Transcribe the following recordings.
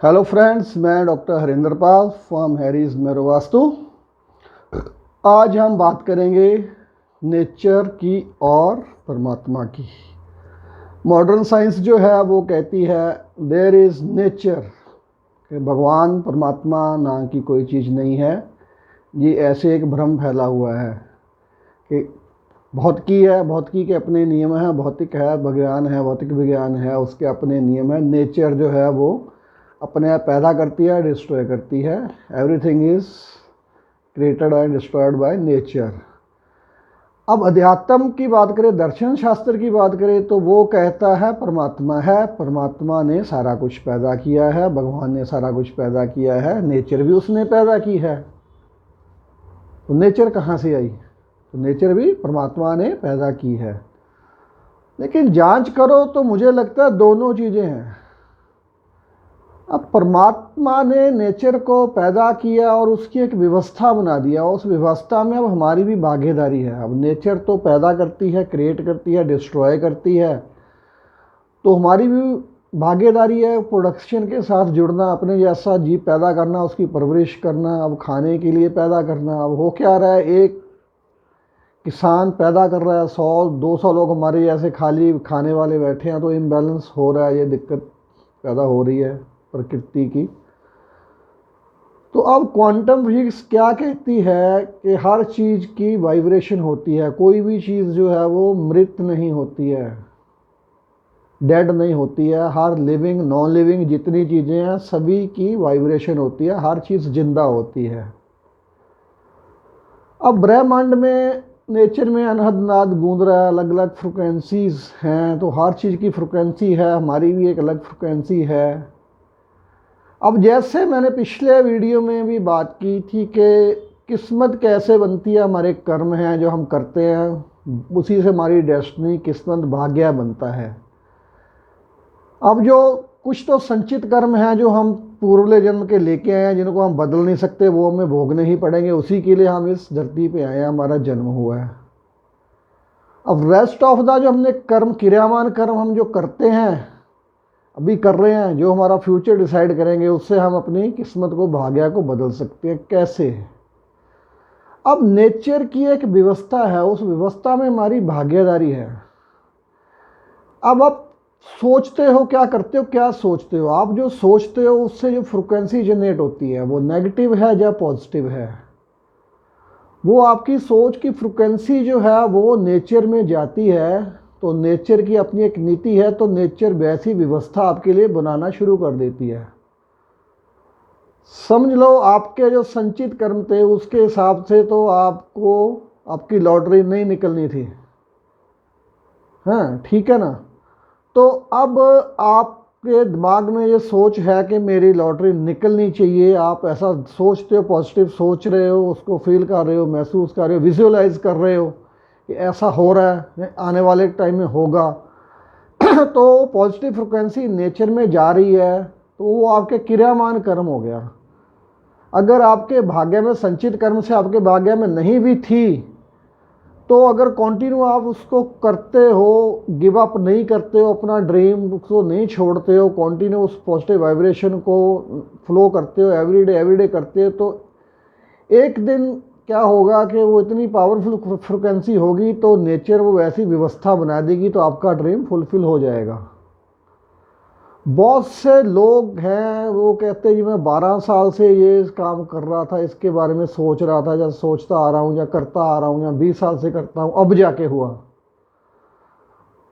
Hello friends, मैं doctor Harinder Pal from Harry's मेरो वास्तु। आज हम बात करेंगे नेचर की और परमात्मा की। मॉडर्न साइंस जो है वो कहती है देयर इज़ नेचर, कि भगवान परमात्मा नाम की कोई चीज़ नहीं है। ये ऐसे एक भ्रम फैला हुआ है कि भौतिकी है, भौतिकी के अपने नियम हैं, भौतिक है, विज्ञान है, भौतिक विज्ञान है, उसके अपने नियम हैं। नेचर जो है वो अपने आप पैदा करती है, डिस्ट्रॉय करती है। Everything is created and destroyed by nature. अब अध्यात्म की बात करें, दर्शन शास्त्र की बात करें, तो वो कहता है परमात्मा है, परमात्मा ने सारा कुछ पैदा किया है, भगवान ने सारा कुछ पैदा किया है, नेचर भी उसने पैदा की है। तो नेचर कहाँ से आई? तो नेचर भी परमात्मा ने पैदा की है। लेकिन जांच करो तो मुझे लगता है दोनों चीज़ें हैं। अब परमात्मा ने नेचर को पैदा किया और उसकी एक व्यवस्था बना दिया, उस व्यवस्था में अब हमारी भी भागीदारी है। अब नेचर तो पैदा करती है, क्रिएट करती है, डिस्ट्रॉय करती है, तो हमारी भी भागीदारी है प्रोडक्शन के साथ जुड़ना, अपने जैसा जीव पैदा करना, उसकी परवरिश करना, अब खाने के लिए पैदा करना। अब हो क्या रहा है, एक किसान पैदा कर रहा है, 100-200 लोग हमारे जैसे खाली खाने वाले बैठे हैं, तो इम्बैलेंस हो रहा है, ये दिक्कत पैदा हो रही है प्रकृति की। तो अब क्वांटम फिजिक्स क्या कहती है कि हर चीज़ की वाइब्रेशन होती है। कोई भी चीज़ जो है वो मृत नहीं होती है, डेड नहीं होती है। हर लिविंग नॉन लिविंग जितनी चीज़ें हैं सभी की वाइब्रेशन होती है, हर चीज़ जिंदा होती है। अब ब्रह्मांड में, नेचर में अनहद नाद गूंज रहा है, अलग अलग फ्रिक्वेंसीज हैं, तो हर चीज़ की फ्रिक्वेंसी है, हमारी भी एक अलग फ्रिक्वेंसी है। अब जैसे मैंने पिछले वीडियो में भी बात की थी कि किस्मत कैसे बनती है, हमारे कर्म हैं जो हम करते हैं, उसी से हमारी डेस्टिनी, किस्मत, भाग्य बनता है। अब जो कुछ तो संचित कर्म हैं जो हम पूर्व जन्म के लेके आए हैं, जिनको हम बदल नहीं सकते, वो हमें भोगने ही पड़ेंगे, उसी के लिए हम इस धरती पे आए हैं, हमारा जन्म हुआ है। अब रेस्ट ऑफ द जो हमने कर्म, क्रियामान कर्म हम जो करते हैं, अभी कर रहे हैं, जो हमारा फ्यूचर डिसाइड करेंगे, उससे हम अपनी किस्मत को, भाग्य को बदल सकते हैं। कैसे? अब नेचर की एक व्यवस्था है, उस व्यवस्था में हमारी भागीदारी है। अब आप सोचते हो, क्या करते हो, क्या सोचते हो? आप जो सोचते हो उससे जो फ्रिक्वेंसी जनरेट होती है वो नेगेटिव है या पॉजिटिव है? वो आपकी सोच की फ्रिक्वेंसी जो है वो नेचर में जाती है, तो नेचर की अपनी एक नीति है, तो नेचर वैसी व्यवस्था आपके लिए बनाना शुरू कर देती है। समझ लो आपके जो संचित कर्म थे उसके हिसाब से तो आपको आपकी लॉटरी नहीं निकलनी थी, हाँ ठीक है ना। तो अब आपके दिमाग में ये सोच है कि मेरी लॉटरी निकलनी चाहिए, आप ऐसा सोचते हो, पॉजिटिव सोच रहे हो, उसको फील कर रहे हो, महसूस कर रहे हो, विजुअलाइज कर रहे हो कि ऐसा हो रहा है, आने वाले टाइम में होगा। तो पॉजिटिव फ्रिक्वेंसी नेचर में जा रही है, तो वो आपके क्रियामान कर्म हो गया। अगर आपके भाग्य में संचित कर्म से आपके भाग्य में नहीं भी थी, तो अगर कंटिन्यू आप उसको करते हो, गिव अप नहीं करते हो, अपना ड्रीम को नहीं छोड़ते हो, कंटिन्यू उस पॉजिटिव वाइब्रेशन को फ्लो करते हो, एवरीडे करते हो, तो एक दिन क्या होगा कि वो इतनी पावरफुल फ्रिक्वेंसी होगी, तो नेचर वो वैसी व्यवस्था बना देगी, तो आपका ड्रीम फुलफिल हो जाएगा। बहुत से लोग हैं वो कहते हैं जी मैं 12 साल से ये काम कर रहा था, इसके बारे में सोच रहा था, या सोचता आ रहा हूँ, या करता आ रहा हूँ, या 20 साल से करता हूँ, अब जाके हुआ।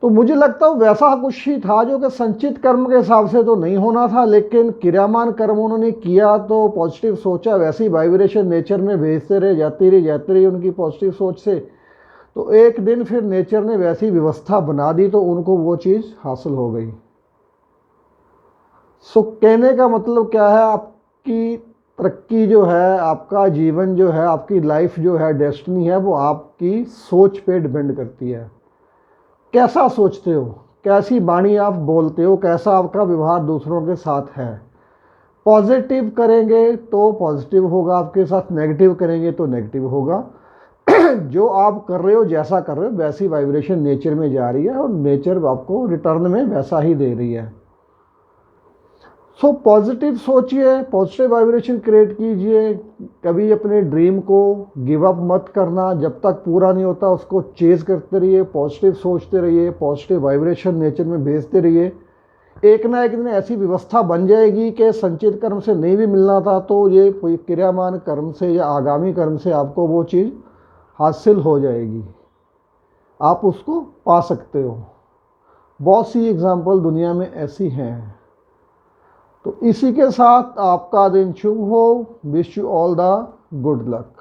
तो मुझे लगता है वैसा कुछ ही था जो कि संचित कर्म के हिसाब से तो नहीं होना था, लेकिन क्रियामान कर्म उन्होंने किया, तो पॉजिटिव सोचा, वैसी वाइब्रेशन नेचर में भेजते रहे, जाती रही उनकी पॉजिटिव सोच से, तो एक दिन फिर नेचर ने वैसी व्यवस्था बना दी, तो उनको वो चीज़ हासिल हो गई। सो कहने का मतलब क्या है, आपकी तरक्की जो है, आपका जीवन जो है, आपकी लाइफ जो है, डेस्टिनी है, वो आपकी सोच पे डिपेंड करती है। कैसा सोचते हो, कैसी वाणी आप बोलते हो, कैसा आपका व्यवहार दूसरों के साथ है। पॉजिटिव करेंगे तो पॉजिटिव होगा आपके साथ, नेगेटिव करेंगे तो नेगेटिव होगा। जो आप कर रहे हो, जैसा कर रहे हो, वैसी वाइब्रेशन नेचर में जा रही है, और नेचर आपको रिटर्न में वैसा ही दे रही है। सो पॉजिटिव सोचिए, पॉजिटिव वाइब्रेशन क्रिएट कीजिए, कभी अपने ड्रीम को गिव अप मत करना, जब तक पूरा नहीं होता उसको चेज करते रहिए, पॉजिटिव सोचते रहिए, पॉजिटिव वाइब्रेशन नेचर में भेजते रहिए। एक ना एक दिन ऐसी व्यवस्था बन जाएगी कि संचित कर्म से नहीं भी मिलना था तो ये कोई क्रियामान कर्म से या आगामी कर्म से आपको वो चीज़ हासिल हो जाएगी, आप उसको पा सकते हो। बहुत सी एग्जाम्पल दुनिया में ऐसी हैं। तो इसी के साथ आपका दिन शुभ हो। Wish you all the good luck.